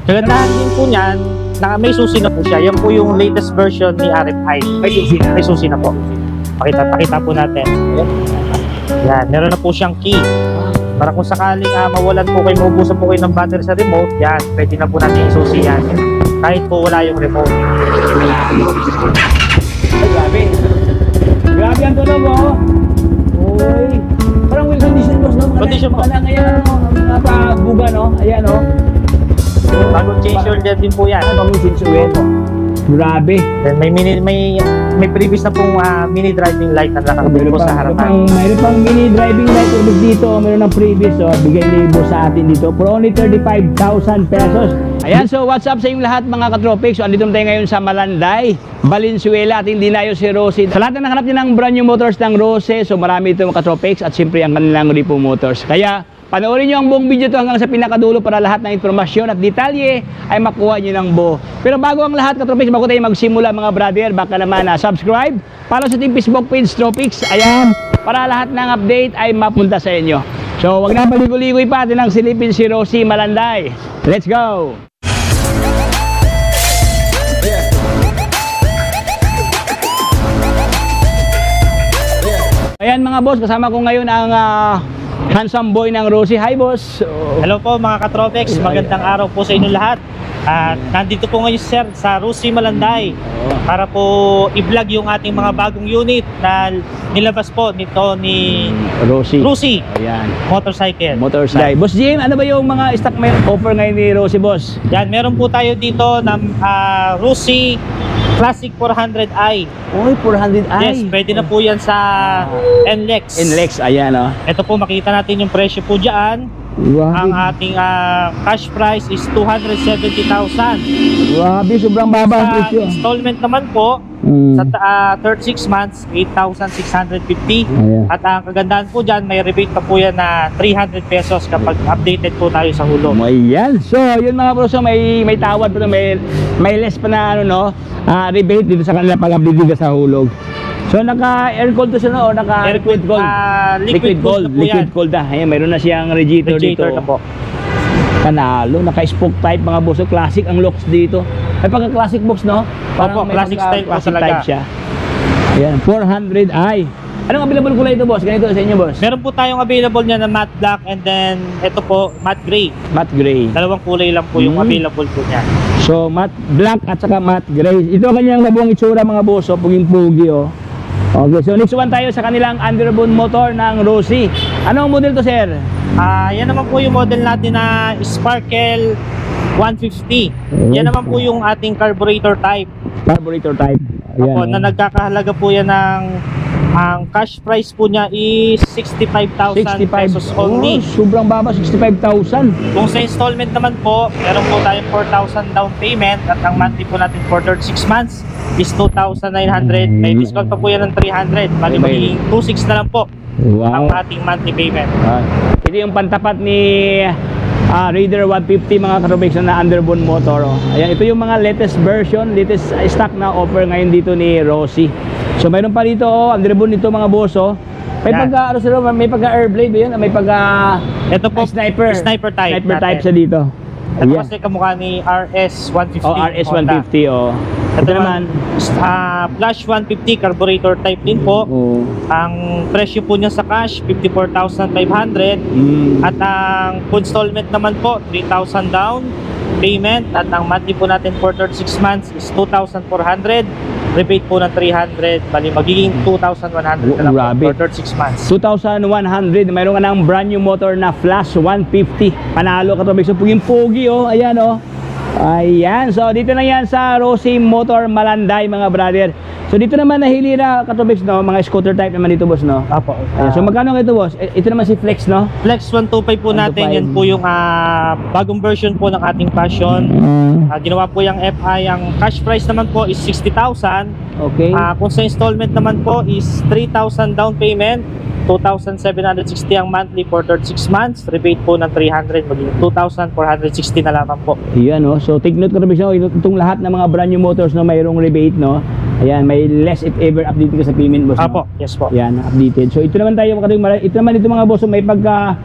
Kagandahan din po niyan, may susi na po siya. Yan po yung latest version ni RFI. May susi na. May susi na po. Pakita po natin. Yan, meron na po siyang key. Para kung sakaling mawalan po kayo, maubusan po kayo ng battery sa remote, yan, pwede na po natin isusi yan. Kahit po wala yung remote. Ay, grabe. Grabe ang tunog, oh. Uy. Parang wheel condition, boss, no? Condition po. Parang ayan, mga pabuga, no? Ayan, oh. Bagong change oil din po yan. Bagong change oil. Grabe. Then may previous na pong mini driving light na nakakabili po sa harapan. Mayroon pang mini driving light ulit dito. Mayroon ng previous, oh. Bigay ni boss sa atin dito for only 35,000 pesos. Ayan, so what's up sa inyong lahat mga katropics? So andito tayo ngayon sa Malanday, Valenzuela at hindi layo si Rosie. Sa lahat na nahanap niya ng brand new motors ng Rosie, so marami ito mga katropics at siyempre ang kanilang Ripo Motors. Kaya panoorin nyo ang buong video to hanggang sa pinakadulo para lahat ng informasyon at detalye ay makuha nyo ng buo. Pero bago ang lahat katropics, bago tayo magsimula mga brother, baka naman subscribe, follow sa ating Facebook page Tropics, ayan, para lahat ng update ay mapunta sa inyo. So wag na paligoy-ligoy pa, atin ang silipin si Rosie Malanday. Let's go! Ayan mga boss, kasama ko ngayon ang handsome boy ng Rosie. Hi boss. Hello po mga katropex, magandang araw po sa inyo lahat. At nandito po ngayon sir sa Rosie Malanday para po i-vlog yung ating mga bagong unit na nilabas po nito ni Rosie. Ayan. Motorcycle. Boss Jim, ano ba yung mga stock may offer ngayon ni Rosie boss? Yan, meron po tayo dito ng Rosie Classic 400i. Oy, 400i. Yes, pwede na po yan sa NLEX. NLEX, ayan oh. Ito po, makita natin yung presyo po dyan. Wow. Ang ating cash price is 270,000. Grabe, sobrang baba ang Sa presyo. installment naman po, sa 36 months, 8,650. Ayan. At ang kagandahan po dyan, may rebate pa po yan na 300 pesos kapag updated po tayo sa hulog. Ayan. So, yun mga bro, so may tawad pa, may less pa na ano, no? Rebate dito sa kanila pag update sa hulog. So naka-air cooled to siya, no? O naka-liquid cooled? Liquid cooled na po yan. Liquid cooled na. Ayan, mayroon na siyang radiator dito. Na po. Panalo, naka-spoke type mga boss. So, classic ang looks dito. Ay pagka-classic box, no? Opo, classic style po classic talaga. type siya. Ayan, 400i. Anong available kulay ito boss? Ganito sa inyo boss? Meron po tayong available niya na matte black and then ito po matte gray. Matte gray. Dalawang kulay lang po yung available po niya. So matte black at saka matte gray. Ito ang kanyang mabuong itsura mga boss. So puging-pugi oh. Okay, so next one tayo sa kanilang underbone motor ng Rosie. Anong model to sir? Yan naman po yung model natin na Sparkle 150. Yan naman po yung ating carburetor type. Carburetor type. Apo, na nagkakahalaga po yan ng ang cash price po niya is 65,000 pesos only. Sobrang baba, 65,000. Kung sa installment naman po, meron po tayong 4,000 down payment at ang monthly po natin for 36 months is 2,900. May discount pa po yan ng 300. Bali magiging 2,600 na lang po ang ating monthly payment. Ito yung pantapat ni Raider 150 mga katropics na underbone motor. Ayan, ito yung mga latest version, latest stock na offer ngayon dito ni Rosie. So mayroon pa dito underbone nito mga boss oh. May pagka ano sila, may pagka airblade ba 'yun? May pagka ito po sniper type. Sniper type sa dito. Ito kasi kamukha ni RS150. Oh, RS150 oh. Ito naman Flash 150 carburetor type din po. Ang presyo po niya sa cash 54,500 at ang installment naman po 3,000 down payment at ang monthly po natin for 36 months is 2,400. Rebate po ng 300, bali magiging 2,100 na lang for 36 months. 2,100, mayroon ka ng brand new motor na Flash 150. Panalo ka to, so puging-pugi oh, ayan oh. Ayan, so dito na yan sa Rosie Motor Malanday mga brother. So dito naman nahili na katubig no, mga scooter type naman dito boss no. Apo. So magkano ito boss? Ito naman si Flex no. Flex 125 po natin, yan po yung bagong version po ng ating Passion. Ginawa po yung FI, ang cash price naman po is 60,000. Okay. Kung sa installment naman po is 3,000 down payment, 2,760 ang monthly for 36 months. Rebate po ng 300, maging 2,460 na lamang po. Ayan no. So take note katubig no, itong lahat ng mga brand new motors no, mayroong rebate no. Ayan, may less if ever updated ka sa payment boss. Apo, no? Yes po. Ayan, updated. So ito naman tayo, ito naman ito mga boss, may pagka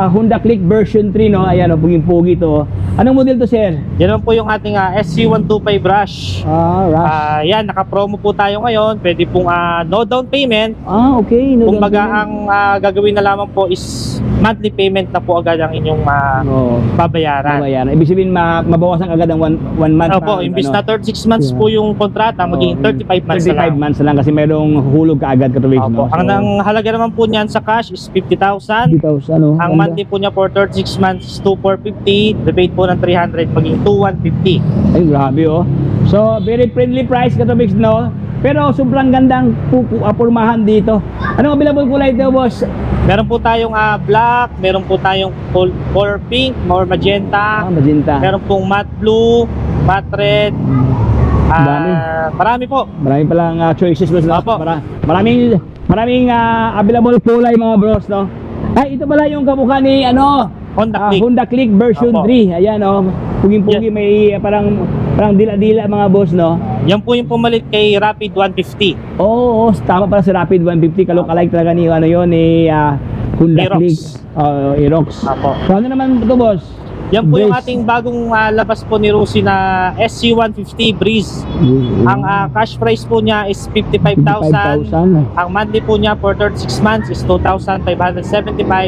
Honda Click version 3 no. Ayan, puging-pugi to. Anong model to, sir? Yan naman po yung ating SC125 Rush. Rush. Yan, naka-promo po tayo ngayon. Pwede pong no down payment. Okay. No, Kumbaga, ang gagawin na lamang po is monthly payment na po agad ang inyong babayaran. Ibig sabihin, mabawasan agad ang one month. Opo, imbis na 36 months po yung kontrata, magiging 35 months na lang. 35 months na lang kasi mayroong hulog ka agad katubig. Opo. Ang halaga naman po niyan sa cash is 50,000. 50,000, Ang monthly po niya for 36 months is 2,450. Rebate po ng 300, magiging 2,150. Ay, grabe oh. So, very friendly price katubig, no? Pero sobrang gandang pormahan dito. Anong available kulay ito, boss? Meron po tayong black, meron po tayong color pink, or magenta. Magenta. Meron pong matte blue, matte red. Marami po. Marami palang choices, boss. Opo. Maraming available kulay, mga bros, no? Ay, ito pala yung kamukha ni Honda Click version 3. Ayan, oh. Puging-pugi, may parang dila-dila, mga boss, no? Yan po yung pumalit kay Rapid 150. Oo, tama pala si Rapid 150. Kalok-alike talaga ni Honda Click. Aerox. Apo. So, ano naman ito, boss? Yan po yung ating bagong labas po ni Rusi na SC150 Breeze. Ang cash price po niya is 55,000. Ang monthly po niya for 36 months is 2,575.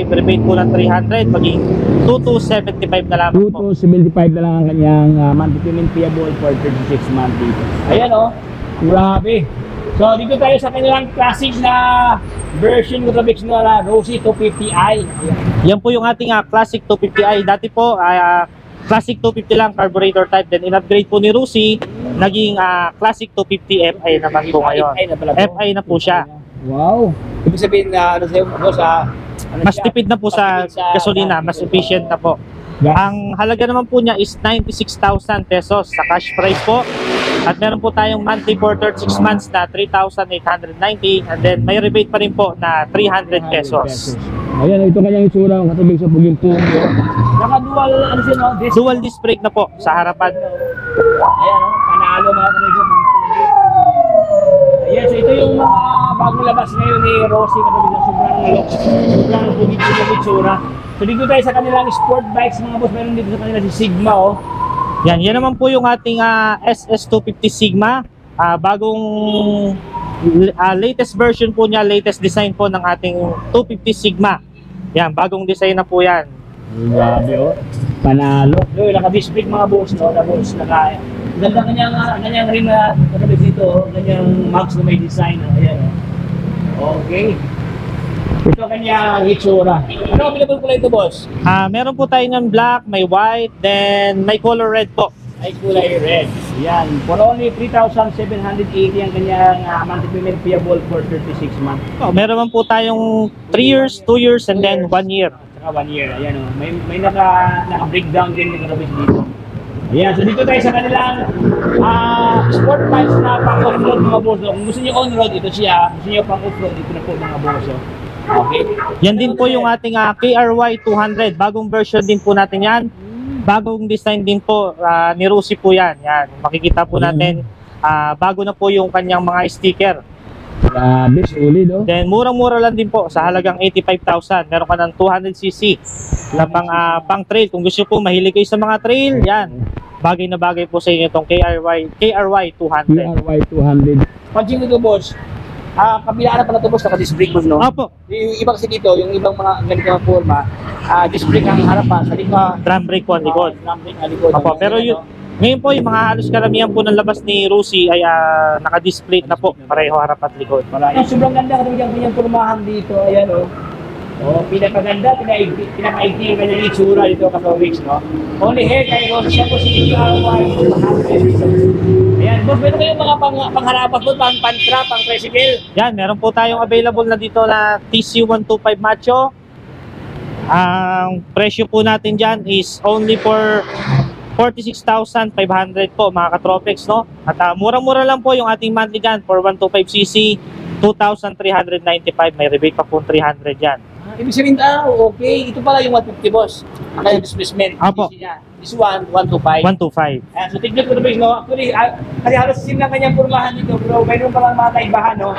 Rebate po ng 300, maging 2,275 na lamang po. 2,275 na lang ang kanyang monthly payment payable for 36 months dito. Ayan, oh. Grabe. So, dito tayo sa kanilang classic na version ko sa na Rossi 250i. Yan po yung ating classic 250i. Dati po, classic 250 lang, carburetor type. Then, in-upgrade po ni Rossi, naging classic 250 FI naman po ngayon. FI na po siya. Wow. Ibig sabihin na, mas tipid na po sa gasolina, mas efficient na po. Ang halaga naman po niya is 96,000 pesos sa cash price po. At meron po tayong monthly for 36 months na 3,890. And then may rebate pa rin po na 300 pesos. Ayan, ito kanyang itsura ng katubig sa puging-puging. Naka-dual, dual disc brake na po sa harapan. Ayan, panalo mga katubig. Ayan, so ito yung bagong labas ngayon ni Rossi katubig na sobrang puging-puging itsura. So dito tayo sa kanilang sport bikes, mga boss. Meron dito sa kanila si Sigma, oh. Yan naman po yung ating SS250 Sigma. Bagong latest version po niya, latest design po ng ating 250 Sigma. Yan, bagong design na po yan. Grabe, oh. Panalo. Naka-disc brake, mga boss, no? Tapos ganda kanyang rim na katulad dito, oh. Kanyang mags na may design, oh. Ayan, oh. Okay. Ito kanya itsura. Ano available pala ito, boss? Meron po tayo ng black, may white, then may color red po. Ay kulay red. Yan. For only 3,780 ang kanyang monthly payment payable for 36 months. Meron man po tayong 3 years, 2 years, and then 1 year. Saka 1 year. Ayan, oh. May naka-breakdown din dito dito. Ayan. So dito tayo sa kanilang sport bikes na pang-off-road, mga boss. Kung gusto niyo on-road, ito siya. Gusto niyo pang-off-road, ito na po, mga boss. Okay. Yan din po yung ating KRY 200. Bagong version din po natin yan. Bagong design din po ni Rusi po yan. Yan. Makikita po natin bago na po yung kanyang mga sticker. Grabe, solid, oh. Then murang-mura lang din po sa halagang 85,000. Meron ka ng 200cc na pang trail. Kung gusto po mahilig kayo sa mga trail, yan. Bagay na bagay po sa inyo itong KRY 200. KRY 200. Pansin ko ito, boss. Kabilaan na pala ito, boss, naka-disc brake, boss, no? Opo. Yung ibang kasi dito, yung ibang mga ganito na forma, disc brake ang harapan, sa likod. Drum brake po ang likod. Drum brake ang likod. Opo, pero yun, ngayon po, yung mga halos karamihan po ng labas ni Rusi ay naka-display na po, pareho harap at likod. Sobrang ganda katulad yung kanyang formahan dito, ayan, oh. Oh, pinakaganda, pinakaigti yung kanyang itsura dito, katawix, no? Only hair kay Ron, siya po si KRY 200. Ayan, boss, meron kayong mga pangharapan po, pang-trap, pang-tricycle. Yan, meron po tayong available na dito na TC125 Macho. Ang presyo po natin dyan is only for 46,500 po, mga katropics, no? At murang-mura lang po yung ating monthly dyan for 125cc, 2,395. May rebate pa po 300 dyan. Ibig sabihin, okay. Ito pala yung 150, boss. Ang kanyang displacement. Apo. This one, 125. 125. So, tignan ko na ba, no? Actually, kasi halos sim lang kanyang purmahan dito, bro. Mayroon palang mga kaibahan, no?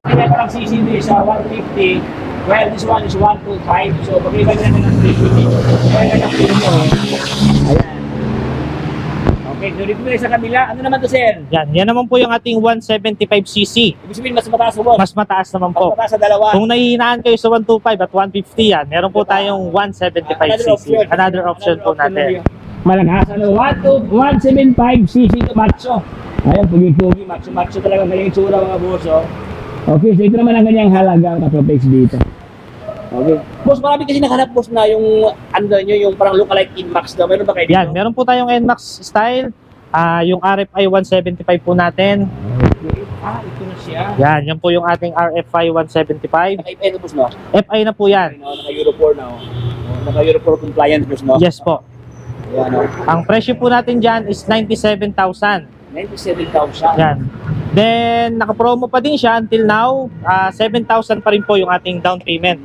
Kanya palang CCD sa 150. Well, this one is 125. So, pag-ibig natin ng 350. Kaya kanyang pinyo. Ayan. Okay, so dito na sa kabila. Ano naman to, sir? Yan naman po yung ating 175cc. Ibig sabihin, mas mataas mo, boss. Mas mataas naman Mas po. mataas sa dalawa. Kung nahihinaan kayo sa 125 at 150 yan, meron po tayong 175cc. Another option po natin. Malakas, ano? 175cc to macho. Ayan, pugi-pugi, macho talaga kanyang itsura, mga boss, oh. Okay, so ito naman ang kanyang halaga, Katropex dito. Okay. Boss, marami kasi nakahanap, boss, na yung ano nyo, yung parang lookalike Inmax daw. Meron ba kayo dito? Yan, meron po tayong NMAX style. Yung RFI 175 po natin. Okay. Ito na siya. Yan po yung ating RFI 175. Naka-FI na, boss, no? FI na po yan. Naka-Euro 4 na, oh. Naka-Euro 4 compliant, boss, no? Yes po. Ayan, oh. Ang presyo po natin dyan is 97,000. 97,000. Yan. Then, naka-promo pa din siya until now. 7,000 pa rin po yung ating down payment.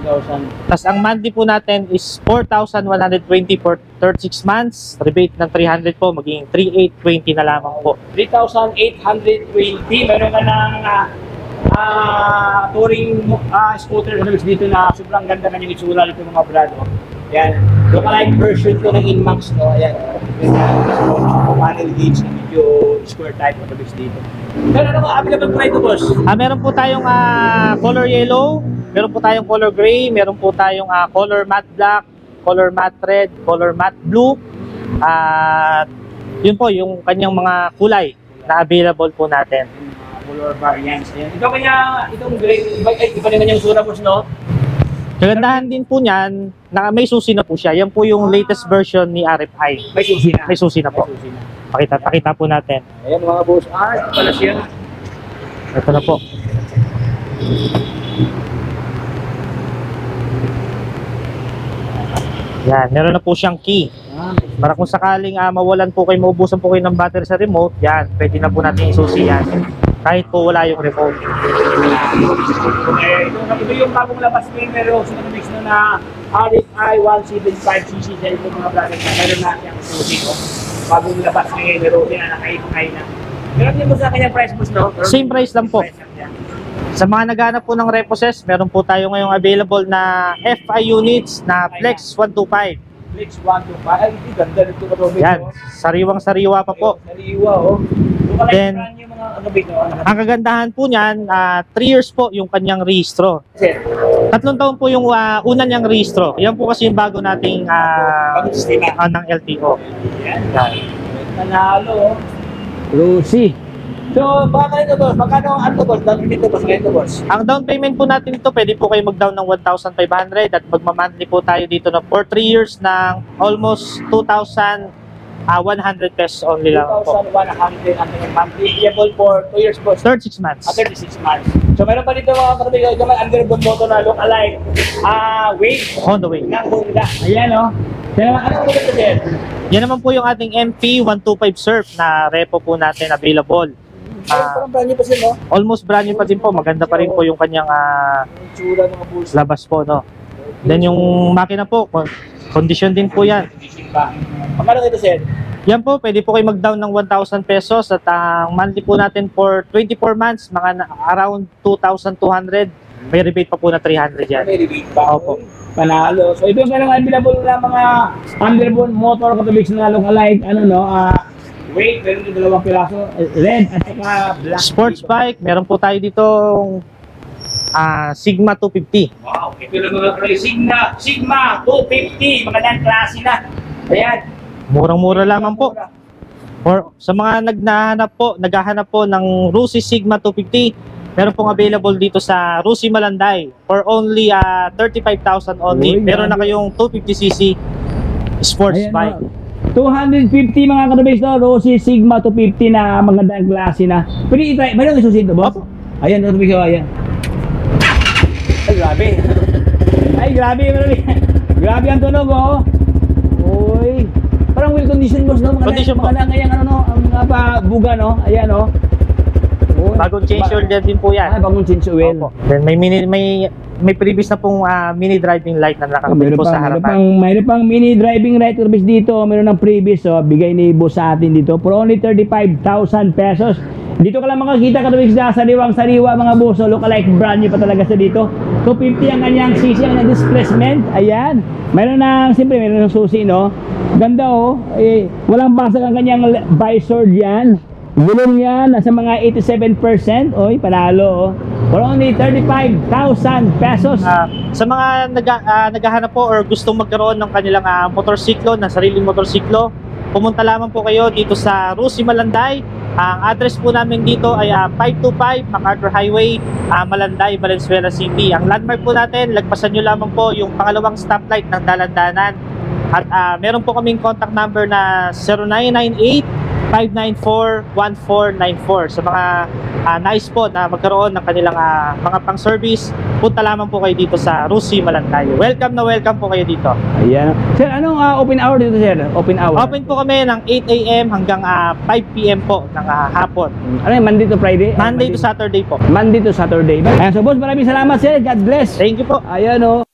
7,000. Tapos ang monthly po natin is 4,120 for 36 months. Rebate ng 300 po, magiging 3,820 na lamang po. 3,820. Meron ka ng touring scooter dito na sobrang ganda na yung itsura nito, mga brad. Oh. Yan. Lookalike version ko ng Inmax, no? Ayan. Panel gauge na medyo square type of dito. Pero ano ka, available po ito, boss? Meron po tayong color yellow, meron po tayong color gray, meron po tayong color matte black, color matte red, color matte blue. At yun po yung kanyang mga kulay na available po natin. Color variants. Ayan. Ito kanya, itong gray, iba naman yung sura, boss, no? Kagandahan din po niyan na may susi na po siya. Yan po yung latest version ni RFI. May susi na. May susi na po. May susi na. Pakita po natin. Ayan, mga boss. Ito pala siya. Ito na po. Yan, meron na po siyang key. Para kung sakaling mawalan po kayo, maubusan po kayo ng battery sa remote, yan, pwede na po natin isusi yan. Kahit po wala yung remote. Ito yung bagong labas ngayon, pero sa mix na RFI 175cc dahil po mga brother na meron na yung susi ko. Bagong labas ngayon, pero nakaipangay na. Meron din mo sa kanyang price, boss, no? Same price lang po. Sa mga naghahanap po ng repossess, meron po tayo ngayong available na FI units na Flex 125. Flex 125. Ay, ganda nito ka, Robert. Yan, sariwang-sariwa pa po. Sariwa, oh. Then, yung mga ano, ang kagandahan po niyan, 3 years po yung kanyang rehistro. sir. 3 taon po yung una niyang rehistro. Yan po kasi yung bago nating Bagong sistema. ng LTO. Yan. Yan. Manalo. Lucy. So, baka ito, boss. Magkano ang ano, boss? Down payment boss. Ngayon ito, boss. Ang down payment po natin ito, pwede po kayo mag-down ng 1,500 at magmamonthly po tayo dito na for 3 years ng almost 2,100 pesos only lang po. 2,100 ang kanyang monthly. Payable for 2 years, boss. 36 months. 36 months. So, meron pa dito mga katabi. Ito man, underbone motor na look-alike. Wave On the way. ng Honda. Ayan, oh. Kaya naman, anong ulit ito, sir? Yan naman po yung ating MP125 Surf na repo po natin available. Parang brand new pa siya, no? Almost brand new pa din po. Maganda pa rin po yung kanyang Ang tsura ng mga bulsa. labas po, no? Then yung makina po, condition din po yan. Magkano ito, sir? Yan po, pwede po kayo mag-down ng 1,000 pesos at ang monthly po natin for 24 months, mga around 2,200. May rebate pa po na 300 yan. May rebate pa. Opo. Panalo. So, ito yung kailangan available na mga underbone motor katubig na look-alike. Ano, no? Wait, meron yung 2 piraso. Red at saka black. Sports bike, meron po tayo dito Sigma 250. Wow, ito lang mga Sigma 250. Magandang klase na. Ayan. Murang-mura lamang po. Or sa mga naghahanap po ng Rusi Sigma 250, meron pong available dito sa Rusi Malanday for only 35,000 only. Uy, Meron na kayong 250cc sports Ayan, bike. 250 mga katubig to, Rossi Sigma 250 na magandang klase na. Pwede i-try, meron yung susunod, boss? Ayan, katubig ko, ayan. Ay, grabe. Ay, grabe, grabe ang tunog, oh. Uy. Parang well condition, boss, no? Condition po. Maganda ngayon, ano, no? Ang buga, no? Ayan, oh. Oh, Bagong change oil din po yan. Bagong change oil. Opo. Then may previous na pong mini driving light na nakakabit po sa harapan. Mayroon pang mini driving light service dito. Meron ng previous, bigay ni boss sa atin dito for only 35,000 pesos. Dito ka lang makakita katawig sa sariwang-sariwa mga boss. Lookalike brand new pa talaga sa dito. 250 ang kanyang sisi, ang displacement. Ayan. Siyempre meron ng susi, no? Ganda, oh. Walang basag ang kanyang visor diyan. Gulong yan, nasa mga 87%. Oy, panalo, oh. For only 35,000 pesos. Sa mga naghahanap po or gustong magkaroon ng kanilang motorsiklo, na sariling motorsiklo, pumunta lamang po kayo dito sa Rusi Malanday. Ang address po namin dito ay 525 MacArthur Highway, Malanday, Valenzuela City. Ang landmark po natin, lagpasan nyo lamang po yung pangalawang stoplight ng Dalandanan. At meron po kaming contact number na 0998-594-1494. Sa mga nais po na magkaroon ng kanilang mga pang-service, punta lamang po kayo dito sa Rusi Malanday. Welcome na welcome po kayo dito. Ayan. Sir, anong open hour dito, sir? Open hour? Open po kami ng 8 a.m. hanggang 5 p.m. po ng hapon. Ano yun, Monday to Friday? Monday to Saturday po. Monday to Saturday. Ayan, so boss, maraming salamat, sir. God bless. Thank you po. Ayan, oh.